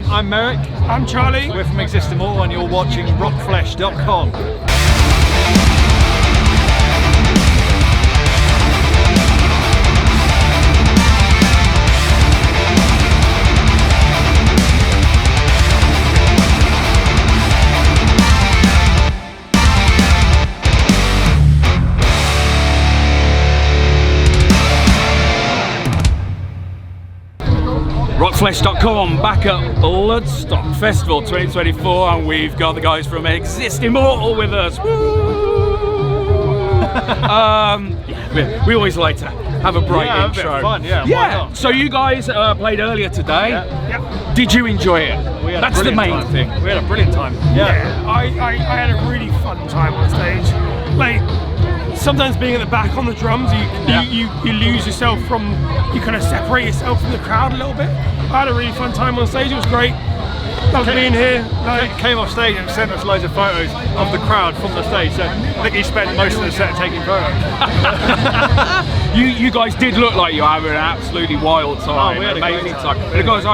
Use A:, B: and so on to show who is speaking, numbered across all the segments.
A: I'm Merrick.
B: I'm Charlie.
A: We're from Exist Immortal and you're watching ROCKFLESH.com.
C: ROCKFLESH.com, back at Bloodstock Festival 2024, and we've got the guys from Exist Immortal with us. Yeah, we always like to have a bright intro.
A: A bit of fun, yeah.
C: Yeah. So you guys played earlier today.
A: Yeah.
C: Did you enjoy it? That's the main thing.
A: We had a brilliant time.
B: Yeah, I had a really fun time on stage. Like, sometimes being at the back on the drums, you lose yourself from, you kind of separate yourself from the crowd a little bit. I had a really fun time on stage, it was great. Loved being here.
A: Came off stage and sent us loads of photos of the crowd from the stage, so I think he spent most of the set taking photos.
C: You guys did look like you were having an absolutely wild time,
A: we had
C: amazing time. Because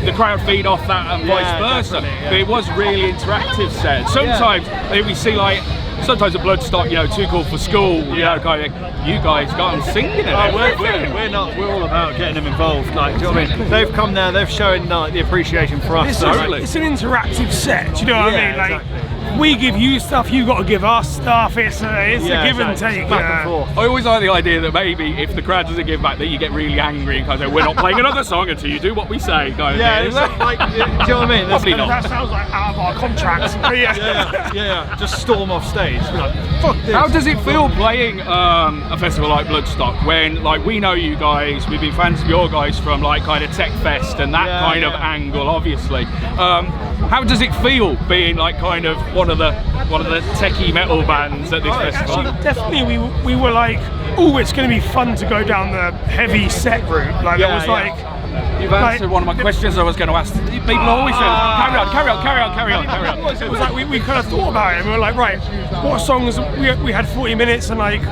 C: the crowd feed off that and vice versa.
A: Yeah.
C: But it was really interactive set. Sometimes we see like, sometimes a Bloodstock, you know, too cool for school, you know, kind of thing. You guys got them singing it.
A: We're all about getting them involved. Like, do you know what I mean? They've come there, they've shown the appreciation for us.
B: It's an interactive set, do you know what I mean? Like,
A: exactly.
B: we give you stuff, you got to give us stuff. It's a give and take.
A: Back and forth.
C: I always like the idea that maybe if the crowd doesn't give back, that you get really angry and kind of say, we're not playing another song until you do what we say. Kind of thing.
A: Like, do you know what I mean?
C: Probably not.
B: That sounds like out of our contract.
A: Yeah. Just storm off stage. We're like, fuck this.
C: How does it feel playing a festival like Bloodstock when, like, we know you guys, we've been fans of your guys from like kind of Tech Fest and that kind of angle, obviously. How does it feel being like kind of one of the techie metal bands at this festival?
B: Actually, definitely, we were like, oh, it's going to be fun to go down the heavy set route. Like, it was like.
C: You've answered one of my questions I was going to ask. People always say, carry on.
B: It was like we kind of thought about it and we were like, right, what songs, we had 40 minutes and like,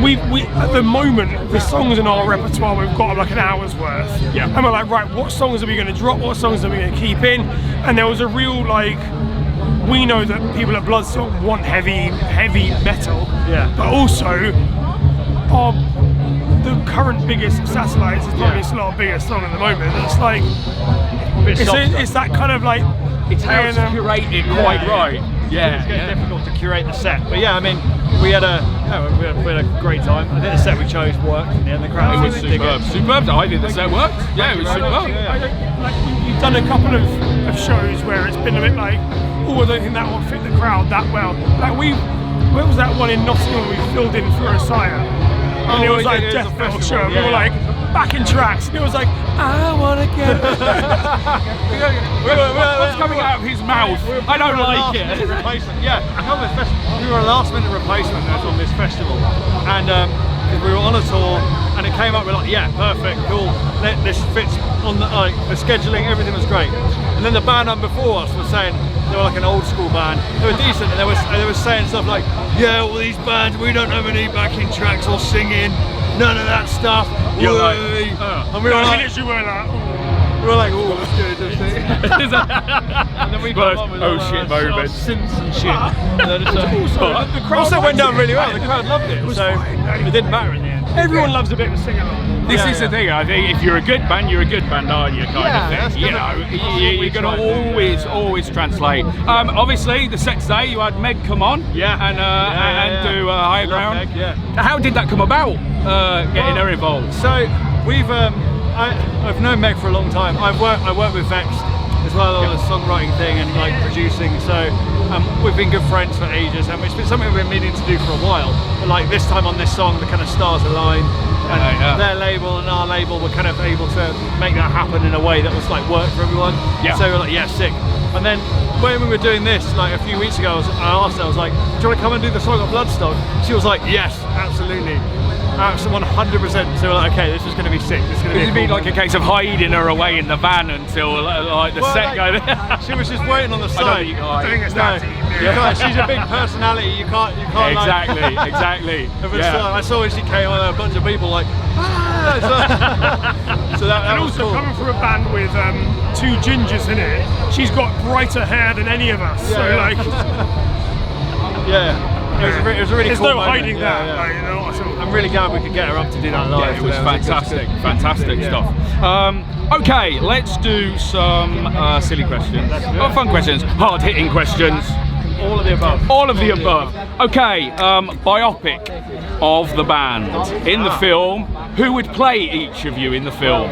B: we at the moment, the songs in our repertoire, we've got like an hour's worth.
C: Yeah.
B: And we're like, right, what songs are we going to drop? What songs are we going to keep in? And there was a real like, we know that people at Bloodstock want heavy metal.
A: Yeah.
B: But also, the current biggest Satellites is probably still our biggest song at the moment. It's like, it's that kind of like,
C: it's how to curate it quite right.
A: It's getting difficult to curate the set, but yeah, I mean, we had a great time. I think the set we chose worked in the end. The crowd
C: was superb. I think the set worked. Yeah, it was superb.
B: We've done a couple of shows where it's been a bit like, oh, I don't think that will fit the crowd that well. Like where was that one in Nottingham we filled in for Osaya? And it was like a death metal show. We were like backing tracks, and it was like, I wanna get.
C: What's coming out of his mouth? I don't like it.
A: Yeah, we were a last-minute replacement on this festival, and we were on a tour, and it came up. We're like, yeah, perfect, cool. This fits on the scheduling. Everything was great. And then the band on before us was saying they were like an old school band. They were decent, and they were saying stuff like, yeah, all these bands, we don't have any backing tracks or singing, none of that stuff.
C: You're like,
A: and we were like, oh, let's do it. And then we got on with
C: shit moments.
A: Synths and shit. The crowd went down really well. The crowd loved it. So it didn't matter in the end.
B: Everyone loves a bit of a sing-along.
C: This is the thing. I think if you're a good band, you're a good band, aren't you? Kind of thing. You know, you're going to always translate. Obviously, the set today, you had Meg come on, and do Higher Ground.
A: Meg,
C: How did that come about? Getting her involved.
A: So we've I've known Meg for a long time. I work with Vexed as well on the songwriting thing and like producing. So we've been good friends for ages, and it's been something we've been meaning to do for a while. But like this time on this song, the kind of stars aligned, and their label and our label were kind of able to make that happen in a way that was like work for everyone. Yeah. So we were like, yeah, sick. And then when we were doing this like a few weeks ago, I asked her, I was like, do you want to come and do the song on Bloodstock? She was like, yes, absolutely. Absolutely 100%. So we're like, okay, this is going to be sick. This is going to be.
C: It'd be like a case of hiding her away in the van until like the set goes.
A: She was just waiting on the side.
C: I don't think
B: I think it's that deep.
A: You can't, she's a big personality. You can't.
C: Exactly,
A: like,
C: exactly.
A: I saw when she came on, a bunch of people like. So that
B: and
A: was
B: also
A: cool.
B: coming from a band with 2 gingers in it, she's got brighter hair than any of us.
A: Yeah,
B: so
A: yeah.
B: like,
A: it was a really
B: there's
A: cool
B: no
A: moment.
B: hiding that. Like, you know, so.
A: I'm really glad we could get her up to do that live.
C: Yeah, it was fantastic, fantastic
A: Yeah.
C: stuff. Okay, let's do some silly questions, fun questions, hard-hitting questions.
A: All of the above.
C: All of the above. Okay, biopic of the band in the film. Who would play each of you in the film?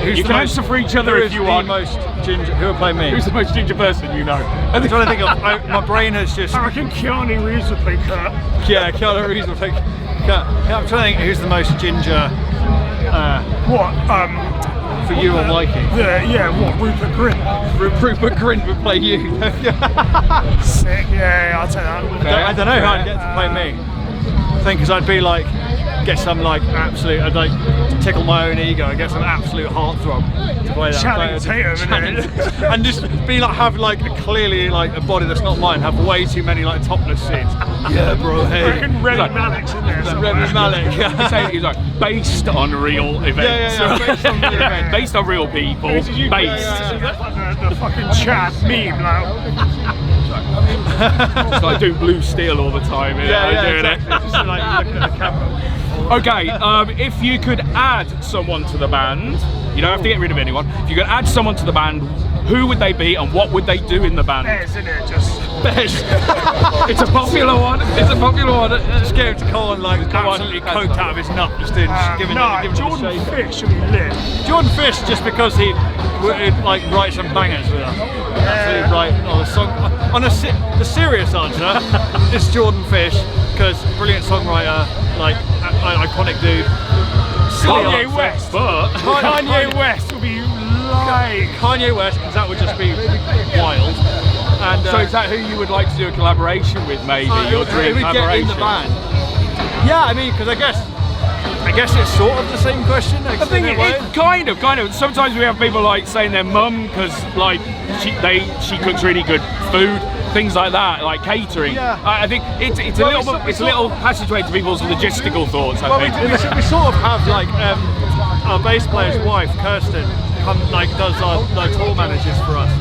C: You can answer for each other if you want.
A: Most ginger? Who would play me?
C: Who's the most ginger person you know?
A: I'm trying to think of. My brain has just.
B: I reckon Keanu Reeves would play Kurt.
A: Yeah, Keanu Reeves will play. I'm trying to think who's the most ginger. For you or Mikey?
B: Rupert Grint.
A: Rupert Grint would play you.
B: Sick, yeah, I'll take that.
A: I don't know how I'd get to play me. I think because I'd be like, get some like absolute, I'd like tickle my own ego and get some absolute heartthrob to play that.
B: Channing Tatum,
A: and just be like, have like clearly like a body that's not mine, have way too many like topless scenes. Yeah, bro. Hey.
B: I reckon Remy Malek's in there.
A: Remy Malek.
C: He's like based on real events.
A: Yeah, based on real events.
C: Based on real people. Based.
B: The fucking chat meme, like.
C: It's like doing Blue Steel all the time.
A: Exactly. Just like looking at the camera.
C: Okay, if you could add someone to the band, you don't have to get rid of anyone. If you could add someone to the band, who would they be and what would they do in the band?
B: Bez, isn't it? Just
A: Bez.
C: It's a popular one. It's a popular one.
A: Just get him to call and like absolutely coked out of his nut, just in giving
B: Jordan
A: it a shake.
B: Fish should be lit.
A: Jordan Fish, just because he would like write some bangers with us. Absolutely right on a song. The serious answer is Jordan Fish, because brilliant songwriter, like iconic dude.
B: Kanye West.
C: But
B: Kanye West will be live.
A: Kanye West, because that would just be wild. And
C: so is that who you would like to do a collaboration with, maybe? Your dream
A: would get in
C: collaboration?
A: the band. Yeah, I mean, because I guess it's sort of the same question.
C: I think it kind of. Sometimes we have people like saying their mum, because like she cooks really good food, things like that, like catering.
A: Yeah.
C: I think it's a little passageway to people's logistical thoughts. I think
A: we sort of have like our bass player's wife, Kirsten, does our tour managers for us.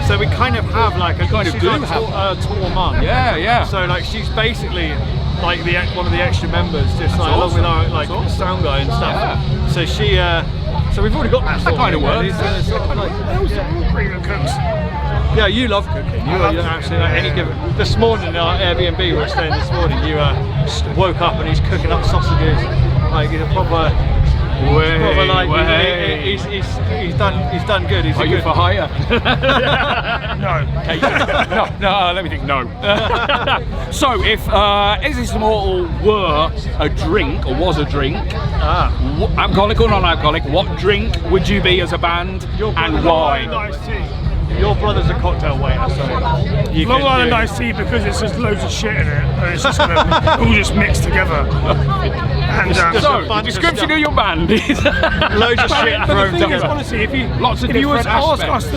A: So we kind of have like a
C: kind of do
A: have a tour mum.
C: Yeah.
A: So like she's basically like one of the extra members, just like along with our like sound guy and stuff.
C: Yeah.
A: So she, so we've already got that.
C: That kind of works.
A: Yeah, you love cooking. You absolutely like any given. This morning in our Airbnb we were staying this morning, you woke up and he's cooking up sausages. Like he's a proper. He's done good. He's
C: Are you for hire?
B: No.
C: No, let me think, no. So if Exist Immortal were a drink, or was a drink, alcoholic or non-alcoholic, what drink would you be as a band and why?
B: Iced tea.
A: Your brother's a cocktail waiter, so you
B: Long
A: can
B: Island
A: do-
B: iced tea, because it's just loads of shit in it, and it's just gonna all just mixed together. And
A: Just
C: So,
A: a
C: the
A: bunch of
C: description
A: stuff.
C: of your band is
A: loads of shit
B: But the
A: thrown
B: thing is,
A: together.
B: honestly, if you
C: different
B: ask
C: aspects.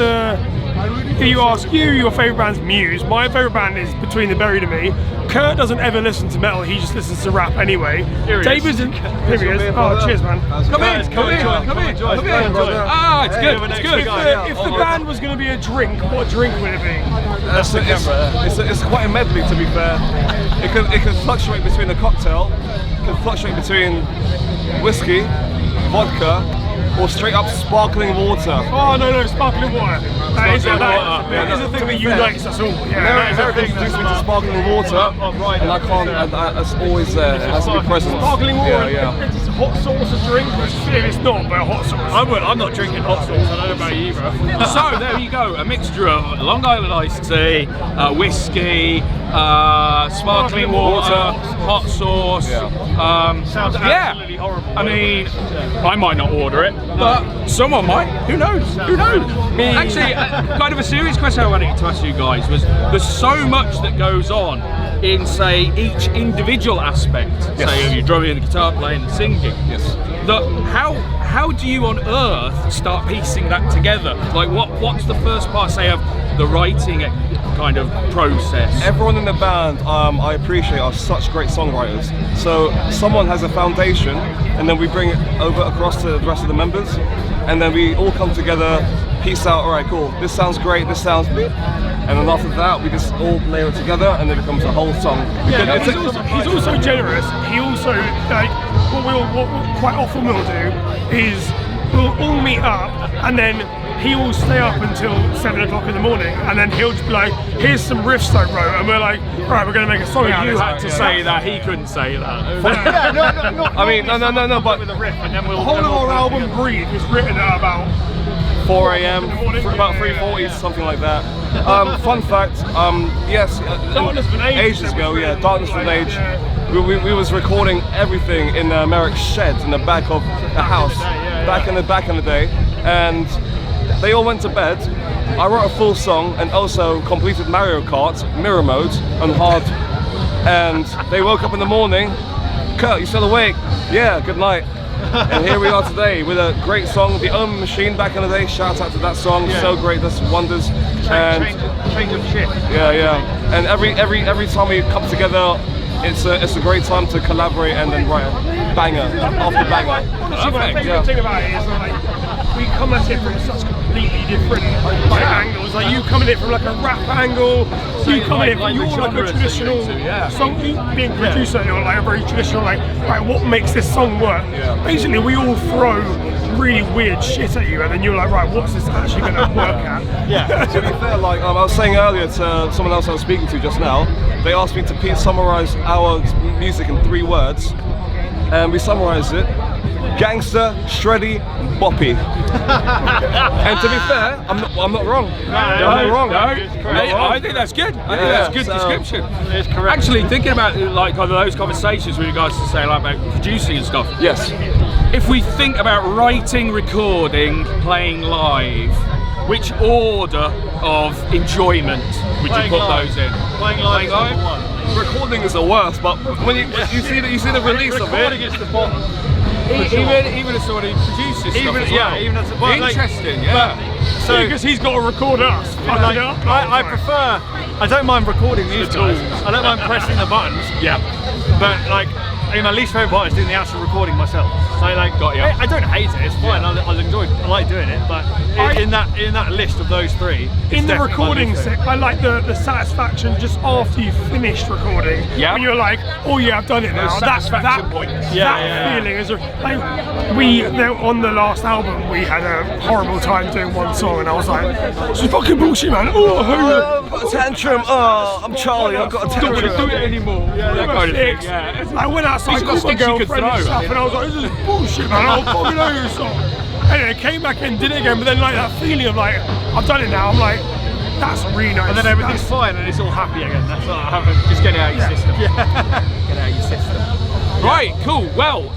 B: if you ask your favourite band's Muse, my favourite band is Between the Buried and Me. Kurt doesn't ever listen to metal; he just listens to rap anyway.
A: Here he
B: David's
A: is.
B: here he is. Oh, cheers, man.
C: Come in. Ah, it's good. It's good.
B: If the band was going to be a drink, what drink would it be?
D: It's quite a medley, to be fair. It can fluctuate between a cocktail, it can fluctuate between whiskey, vodka, or straight up sparkling water.
B: Oh no, sparkling water. That is a thing that unites us all. Yeah,
D: Everything introduced me to sparkling water, and I can't. It's always there. It has to be present.
B: Sparkling water.
D: Yeah.
B: It's hot sauce a drink. It's not, but a hot sauce.
A: I'm not drinking hot sauce. I don't know about you, bro.
C: So there you go, a mixture of Long Island iced tea, whiskey, sparkling water, hot sauce.
A: Sounds absolutely horrible.
C: I mean, I might not order it, but someone might. Who knows? Who knows? Actually, kind of a serious question I wanted to ask you guys was: there's so much that goes on in, say, each individual aspect. Say, you're drumming, the guitar playing, and singing.
D: Yes.
C: How do you on earth start piecing that together? Like, what's the first part, say, of the writing kind of process?
D: Everyone in the band, I appreciate, are such great songwriters. So someone has a foundation, and then we bring it over across to the rest of the members, and then we all come together, piece out. All right, cool. This sounds great. This sounds beep. And then after that, we just all layer it together, and it becomes a whole song.
B: Yeah, he's also generous. He also, like, what quite often we'll do is we'll all meet up, and then he will stay up until 7 o'clock in the morning, and then he'll just be like, here's some riffs I wrote, and we're like, right, we're going to make a song out of
C: You
B: this.
C: had to say that, he couldn't say that.
D: I mean, no, but
A: with a riff, and then
B: The whole of our album, Breathe, was written at about
D: 4 a.m., about 3:40, something like that. Fun fact, yes,
B: Darkness of an Age.
D: ages ago, yeah, Darkness of an Age. We was recording everything in Merrick's shed in the back of the house, back in the day, and they all went to bed. I wrote a full song and also completed Mario Kart mirror mode on hard, and they woke up in the morning. Kurt, you still awake? Yeah, good night. And here we are today with a great song, The Omen Machine back in the day. Shout out to that song, so great, that's wonders. And
A: change of shift.
D: yeah. And every time we come together, it's a great time to collaborate and then write a banger after banger.
B: Honestly, my favourite thing about it is like we come at it from such completely different angles. Like you come at it from like a rap angle, you come at it from you're like a traditional song. You being a producer, you're like a very traditional like right, what makes this song work? Basically, we all throw really weird shit at you, and then you're like, right, what's this actually going to work at?
D: To be fair, like I was saying earlier to someone else I was speaking to just now, they asked me to summarise our music in 3 words, and we summarised it: gangster, shreddy, boppy. And to be fair, I'm not wrong. I'm not wrong.
C: I think that's good. I think that's a good description.
A: It's correct.
C: Actually, thinking about like those conversations with you guys to say like about producing and stuff.
D: Yes.
C: If we think about writing, recording, playing live, which order of enjoyment would you put those in?
A: Playing live is number 1.
D: Recording is the worst, but when you see the release of
A: Recording
D: it,
A: is the bottom.
C: Even as somebody who produces stuff as well.
A: Even as
C: Interesting, yeah.
B: So because he's got to record us.
A: I prefer. I don't mind recording these guys. I don't mind pressing the buttons.
C: Yeah.
A: But like, my least favorite part is doing the actual recording myself. So like, I don't hate it. It's fine. I'll enjoy it. I like doing it. But in that list of those 3,
B: in the recording set, I like the satisfaction just after you finished recording.
C: Yeah.
B: When you're like, oh yeah, I've done it now.
C: Satisfaction point.
B: That feeling is like on the last album we had a horrible time doing one song, and I was like, this is fucking bullshit, man.
D: I've got a tantrum. Oh, I'm Charlie. I've got a
C: Don't
D: tantrum.
C: do it anymore. That kind of thing. Yeah.
B: I went outside with my girlfriend and stuff, and I was like, this is bullshit, man. I'll fucking over this song. Anyway, came back in, did it again, but then like that feeling of like, I've done it now. I'm like, that's really nice.
A: And then everything's fine, and it's all happy again. That's what happens.
C: Just get it out of your system. Get it out of your system. Right, cool. Well,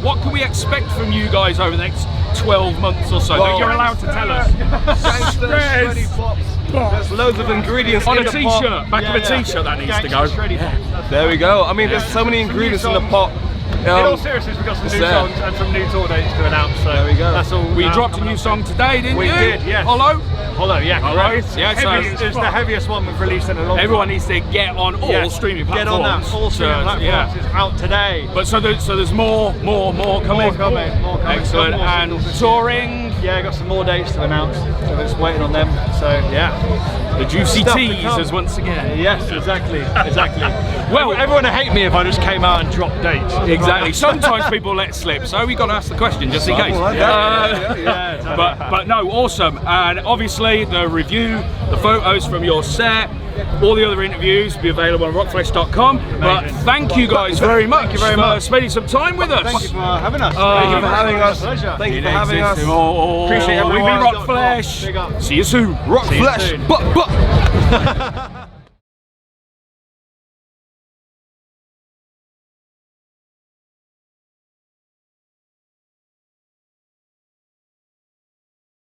C: what can we expect from you guys over the next 12 months or so?
D: Well,
C: You're allowed to tell us.
D: Gangster, shreddy, pops. There's loads of ingredients
C: On
D: in
C: a
D: the pot.
C: t-shirt, back of a t-shirt that needs to go.
D: There we go. I mean, there's so many ingredients in the pot.
A: In all seriousness, we've got some new songs and some new tour dates to announce. So
D: there we go.
A: That's all.
C: We dropped a new song today, didn't
A: We
C: you?
A: did, yes.
C: Hollow?
A: Hollow, yeah.
C: Hollow. Yeah,
A: It's the heaviest one we've released in a long time.
C: Everyone needs to get on all streaming platforms.
A: Get on that. All streaming platforms. It's out today.
C: But so there's more coming.
A: More coming.
C: Excellent. And touring.
A: Yeah, I got some more dates to announce. So we're just waiting on them. So yeah.
C: The juicy
A: Stuff to
C: teasers
A: come.
C: once again.
A: Yes, exactly.
C: Well,
A: everyone would hate me if I just came out and dropped dates.
C: Exactly. Sometimes people let slip, so we got to ask the question just in case. But no, awesome. And obviously the review, the photos from your set, all the other interviews will be available on rockflesh.com. But thank you guys very much for spending some time with us.
A: Thank you for having us.
D: Thank you for having us.
A: Pleasure.
D: Thank you for having us.
C: Appreciate
D: everyone.
C: We've been ROCKFLESH. See you soon.
D: ROCKFLESH.